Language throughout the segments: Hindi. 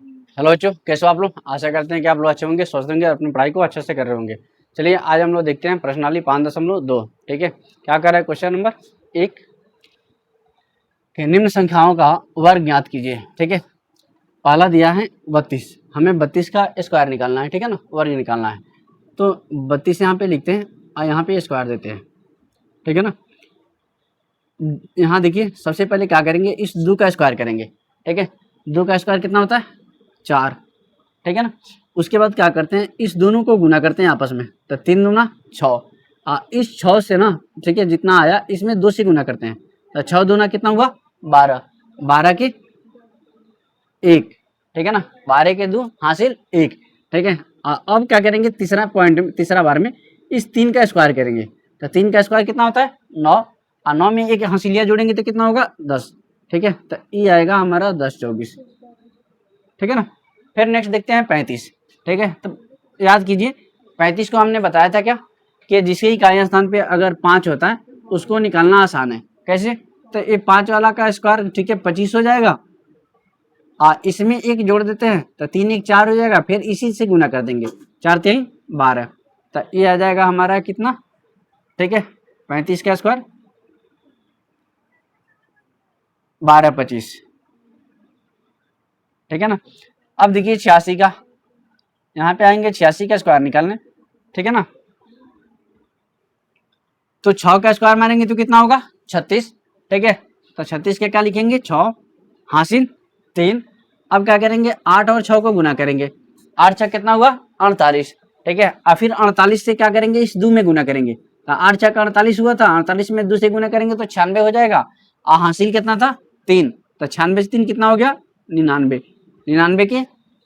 हेलो बच्चों, कैसे हो आप लोग। आशा करते हैं कि आप लोग अच्छे होंगे, स्वस्थ होंगे और अपनी पढ़ाई को अच्छे से कर रहे होंगे। चलिए आज हम लोग देखते हैं प्रश्नावली 5.2। ठीक है, क्या कर रहा है क्वेश्चन नंबर 1 के निम्न संख्याओं का वर्ग ज्ञात कीजिए। ठीक है, पहला दिया है 32, हमें 32 का स्क्वायर निकालना है। ठीक है ना, वर्ग निकालना है। तो 32 यहाँ पे लिखते हैं और यहाँ पे स्क्वायर देते हैं। ठीक है ना, यहाँ देखिए सबसे पहले क्या करेंगे, इस 2 का स्क्वायर करेंगे। ठीक है, 2 का स्क्वायर कितना होता है 4। ठीक है ना, उसके बाद क्या करते हैं, इस दोनों को गुना करते हैं आपस में। तो 3 दूना 6, इस 6 से ना, ठीक है, जितना आया इसमें 2 से गुना करते हैं। तो 6 दूना कितना हुआ 12, 12 के 1। ठीक है ना, 12 के 2 हासिल 1। ठीक है, अब क्या करेंगे, तीसरा पॉइंट, तीसरा बार में इस 3 का स्क्वायर करेंगे। तो 3 का स्क्वायर कितना होता है 9, और 9 में एक हासिलिया जोड़ेंगे तो कितना होगा 10। ठीक है, तो ये आएगा हमारा 10 24। ठीक है ना, फिर नेक्स्ट देखते हैं 35। ठीक है, तो याद कीजिए 35 को हमने बताया था क्या, कि जिसके इकाई स्थान पे अगर 5 होता है उसको निकालना आसान है। कैसे, तो ये 5 वाला का स्क्वायर, ठीक है, 25 हो जाएगा, इसमें एक जोड़ देते हैं तो 3 1 4 हो जाएगा, फिर इसी से गुना कर देंगे, 4 3 12। तो ये आ जाएगा हमारा कितना, ठीक है, 35 का स्क्वायर 12 25। ठीक है ना, अब देखिए 86 का, यहाँ पे आएंगे 86 का स्क्वायर निकालने। ठीक है ना, तो 6 का स्क्वायर मारेंगे तो कितना होगा 36। ठीक है, तो 36 के क्या लिखेंगे 6 हासिल 3। अब क्या करेंगे, 8 और 6 को गुना करेंगे, 8 6 कितना हुआ 48। ठीक है, और फिर 48 से क्या करेंगे, इस 2 में गुना करेंगे। तो 8 6 48 हुआ था, 48 में 2 से गुना करेंगे तो 96 हो जाएगा, और हासिल कितना था 3। तो 96 से 3 कितना हो गया 99, 99 के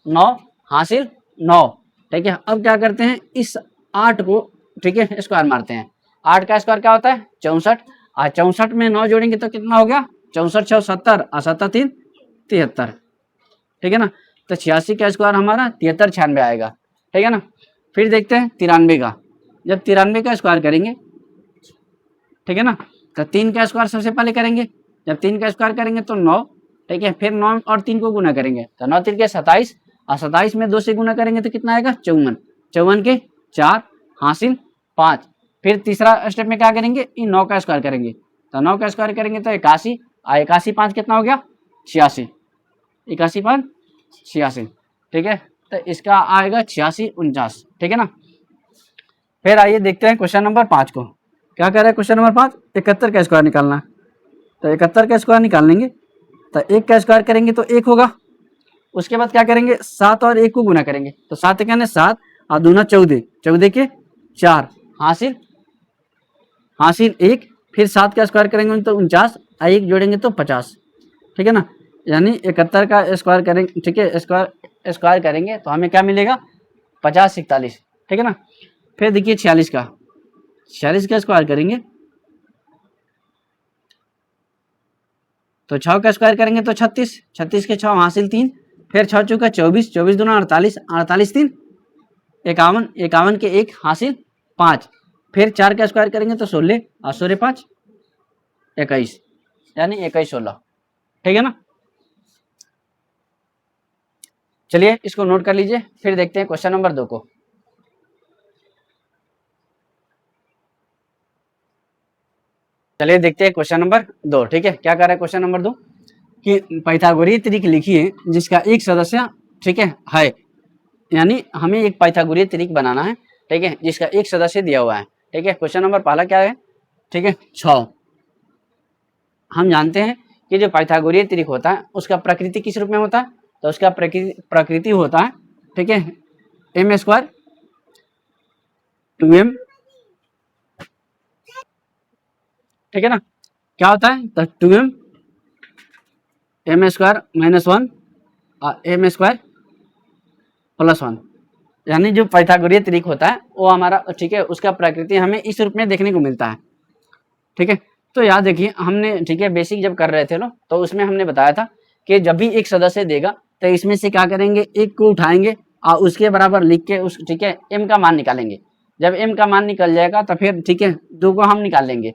9 हासिल 9। ठीक है, अब क्या करते हैं, इस 8 को, ठीक है, स्क्वायर मारते हैं। 8 का स्क्वायर क्या होता है 64, और 64 में 9 जोड़ेंगे तो कितना हो गया 64 6 70, और 7 3 73। ठीक है ना, तो 86 का स्क्वायर हमारा 73 96 आएगा। ठीक है ना, फिर देखते हैं 93 का, जब 93 का स्क्वायर करेंगे, ठीक है ना, तो 3 का स्क्वायर सबसे पहले करेंगे, जब 3 का स्क्वायर करेंगे तो 9। ठीक है, फिर 9 और 3 को गुना करेंगे तो 9 3 के 27, और 27 में 2 से गुना करेंगे तो कितना आएगा 54, 54 के 4 हासिल 5। फिर तीसरा स्टेप में क्या करेंगे, इन 9 का स्क्वायर करेंगे, तो 9 का स्क्वायर करेंगे तो 81, और 81 5 कितना हो गया 86, 81 5 86। ठीक है, तो इसका आएगा 86 49। ठीक है ना, फिर आइए देखते हैं क्वेश्चन नंबर 5 को। क्या कह रहा है क्वेश्चन नंबर 5, 71 का स्क्वायर निकालना है। तो 71 का स्क्वायर निकाल लेंगे, तो 1 का स्क्वायर करेंगे तो 1 होगा। उसके बाद क्या करेंगे, 7 और 1 को गुना करेंगे, तो 7 कहने 7, और दूना 14, 14 के 4 हासिल हासिल 1। फिर 7 का स्क्वायर करेंगे तो 49, और 1 जोड़ेंगे तो 50। ठीक है ना, यानी 71 का स्क्वायर करेंगे, ठीक है, स्क्वायर करेंगे तो हमें क्या मिलेगा 50 41। ठीक है ना, फिर देखिए 46 का, 46 का स्क्वायर करेंगे तो 6 का स्क्वायर करेंगे तो 36, 36 के 6 हासिल 3। फिर 6 चौका 24, 24 दूना 48, 48 3 51, 51 के 1 हासिल 5। फिर 4 का स्क्वायर करेंगे तो 16, और 16 5 21, यानी 21 16। ठीक है ना, चलिए इसको नोट कर लीजिए। फिर देखते हैं क्वेश्चन नंबर 2 को। चलिए देखते हैं क्वेश्चन नंबर 2। ठीक है, क्या कर रहा है क्वेश्चन नंबर 2, कि पाइथागोरीय त्रिक लिखिए जिसका एक सदस्य, ठीक है, यानी हमें एक पाइथागोरीय त्रिक बनाना है। ठीक है, जिसका एक सदस्य दिया हुआ है। ठीक है, क्वेश्चन नंबर पहला क्या है, ठीक है 6। हम जानते हैं कि जो पाइथागोरीय त्रिक होता है उसका प्रकृति किस रूप में होता है, तो उसका प्रकृति होता है, ठीक है, m स्क्वायर 2m। ठीक है ना, क्या होता है, तो 2m m स्क्वायर -1 और m स्क्वायर +1। यानी जो पाइथागोरीय त्रिक होता है वो हमारा, ठीक है, उसका प्रकृति हमें इस रूप में देखने को मिलता है। ठीक है, तो याद देखिए हमने, ठीक है, बेसिक जब कर रहे थे लोग तो उसमें हमने बताया था कि जब भी एक सदस्य देगा तो इसमें से क्या करेंगे, एक को उठाएंगे और उसके बराबर लिख के उस, ठीक है, m का मान निकालेंगे। जब m का मान निकल जाएगा तो फिर, ठीक है, 2 को हम निकाल लेंगे।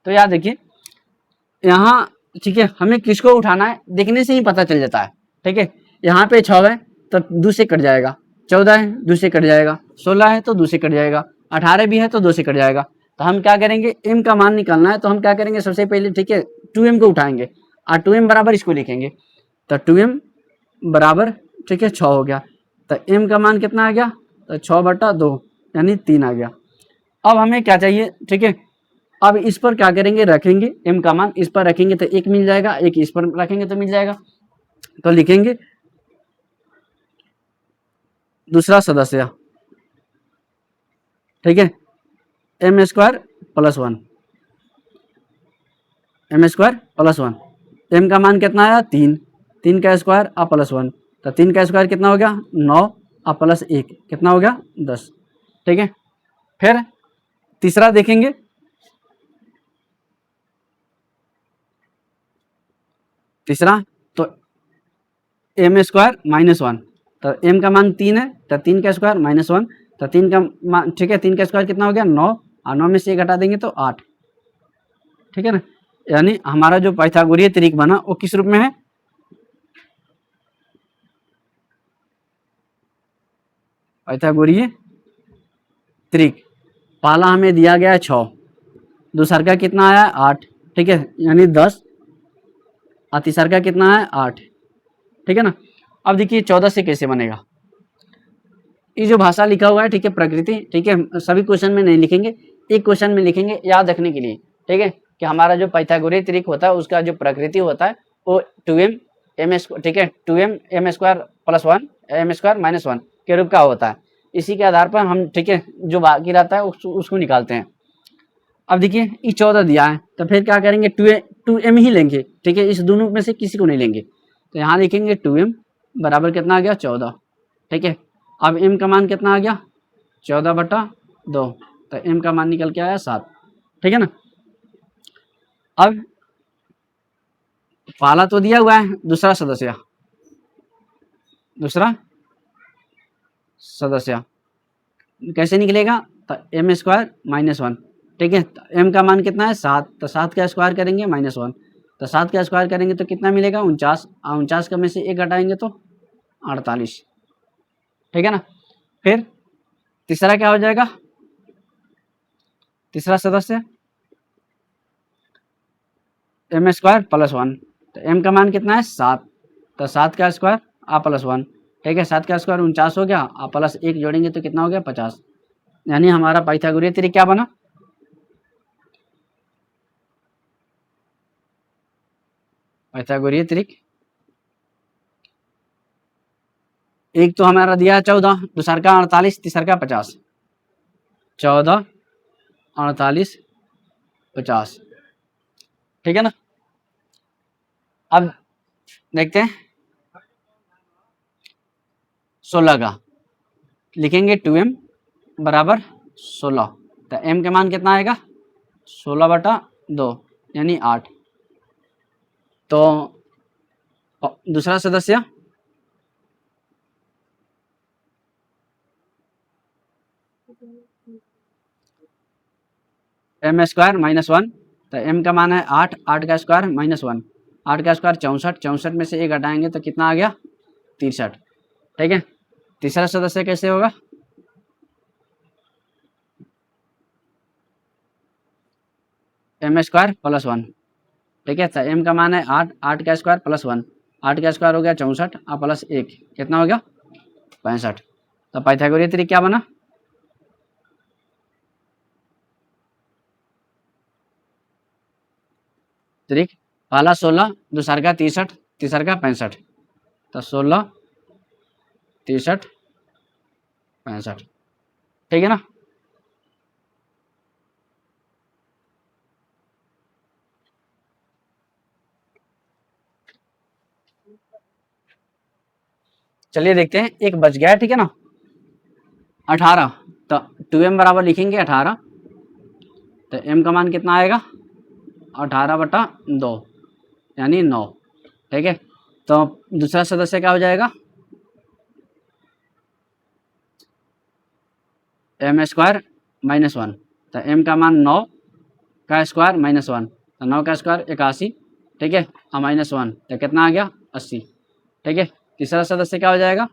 तो याद देखिए यहाँ, ठीक है, हमें किसको उठाना है देखने से ही पता चल जाता है। ठीक है, यहाँ पे 6 है तो 2 से कट जाएगा, 14 है 2 से कट जाएगा, 16 है तो 2 से कट जाएगा, 18 भी है तो 2 से कट जाएगा। तो हम क्या करेंगे, m का मान निकालना है तो हम क्या करेंगे, सबसे पहले ठीक है 2m को उठाएंगे और 2m बराबर इसको लिखेंगे। तो 2m बराबर ठीक है 6 हो गया। तो m का मान कितना आ गया, तो 6/2 यानी 3 आ गया। अब हमें क्या चाहिए, ठीक है अब इस पर क्या करेंगे, रखेंगे m का मान इस पर रखेंगे तो 1 मिल जाएगा, 1 इस पर रखेंगे तो मिल जाएगा। तो लिखेंगे दूसरा सदस्य, ठीक है m² + 1, m² + 1, m का मान कितना आया 3, 3 का स्क्वायर और +1, तो 3 का स्क्वायर कितना हो गया 9 और +1 कितना हो गया 10, ठीक है। फिर तीसरा देखेंगे, तीसरा तो m² - 1, तो m का मान 3 है तो 3 का स्क्वायर -1, तो 3 का मान ठीक है 3 का स्क्वायर कितना हो गया 9 और 9 में से 1 हटा देंगे तो 8, ठीक है ना। यानी हमारा जो पाइथागोरीय त्रिक बना वो किस रूप में है, पाइथागोरीय त्रिक पहला हमें दिया गया है 6, दूसरा का कितना आया 8, ठीक है यानी 10 और तीसरा का कितना है 8, ठीक है ना। अब देखिए 14 से कैसे बनेगा, ये जो भाषा लिखा हुआ है ठीक है प्रकृति, ठीक है सभी क्वेश्चन में नहीं लिखेंगे, एक क्वेश्चन में लिखेंगे याद रखने के लिए, ठीक है कि हमारा जो पाइथागोरीय त्रिक होता है उसका जो प्रकृति होता है वो 2m m², ठीक है 2m m² + 1 m² - 1 के रूप का होता है। इसी के आधार पर हम ठीक है जो बाकी रहता है उसको निकालते हैं। अब देखिए ये 14 दिया है तो फिर क्या करेंगे 2m ही लेंगे, ठीक है इस दोनों में से किसी को नहीं लेंगे। तो यहाँ लिखेंगे 2m बराबर कितना आ गया 14, ठीक है। अब m का मान कितना आ गया 14/2, तो m का मान निकल के आया 7, ठीक है ना। अब पहला तो दिया हुआ है, दूसरा सदस्य कैसे निकलेगा, तो m² - 1, ठीक है m का मान कितना है 7, तो 7 का स्क्वायर करेंगे -1, तो 7 का स्क्वायर करेंगे तो कितना मिलेगा 49, 49 का में से 1 घटाएंगे तो 48, ठीक है ना। फिर तीसरा क्या हो जाएगा, तीसरा सदस्य m² + 1, तो m का मान कितना है 7, तो 7 का स्क्वायर आ +1, ठीक है 7 का स्क्वायर 49 हो गया और +1 जोड़ेंगे तो कितना हो गया 50, यानी हमारा पाइथागोरीय त्रिक क्या बना, पाइथागोरीय त्रिक एक तो हमारा दिया 14, दूसरा का 48, तीसरा का 50, 14 48 50, ठीक है ना। अब देखते हैं 16 का लिखेंगे 2m बराबर 16, तो m के मान कितना आएगा 16/2 यानी 8। तो दूसरा सदस्य m² - 1, तो m का मान है 8, 8 का स्क्वायर -1, 8 का स्क्वायर 64, 64 में से 1 घटाएंगे तो कितना आ गया 63, ठीक है। तीसरा सदस्य कैसे होगा, m² + 1, ठीक है तो m का मान है 8, 8 का स्क्वायर +1, 8 का स्क्वायर हो गया 64 और +1 कितना हो गया 65। तो पाइथागोरीय त्रिक क्या बना, त्रिक पहला 16, दूसरा का 63, तीसरा का 65, तो 16 63 65, ठीक है ना। चलिए देखते हैं एक बच गया है, ठीक है ना 18, तो 2m बराबर लिखेंगे 18, तो m का मान कितना आएगा 18/2 यानी 9, ठीक है। तो दूसरा सदस्य क्या हो जाएगा m² - 1, तो m का मान 9 का स्क्वायर -1, तो 9 का स्क्वायर 81, ठीक है और -1 तो कितना आ गया 80, ठीक है। तीसरा सदस्य क्या हो जाएगा,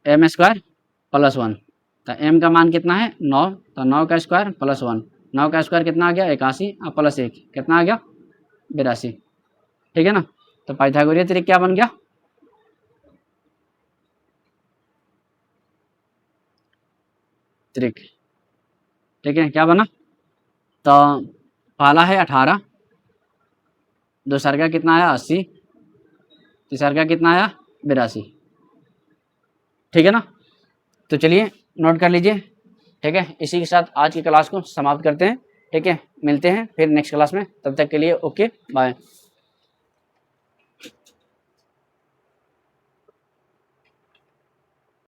एम स्क्वायर प्लस 1। तो एम का मान कितना है 9, तो 9 का स्क्वायर प्लस 1, 9 का स्क्वायर कितना आ गया 81 और प्लस 1 कितना आ गया 82। ठीक है ना। तो पाइथागोरीय त्रिक क्या बन गया, त्रिक। ठीक है, क्या बना, तो पहला है 18, दूसरा का कितना आया 80, तीसरा का कितना आया 82। ठीक है ना। तो चलिए नोट कर लीजिए। ठीक है, इसी के साथ आज की क्लास को समाप्त करते हैं। ठीक है, मिलते हैं फिर नेक्स्ट क्लास में, तब तक के लिए ओके बाय।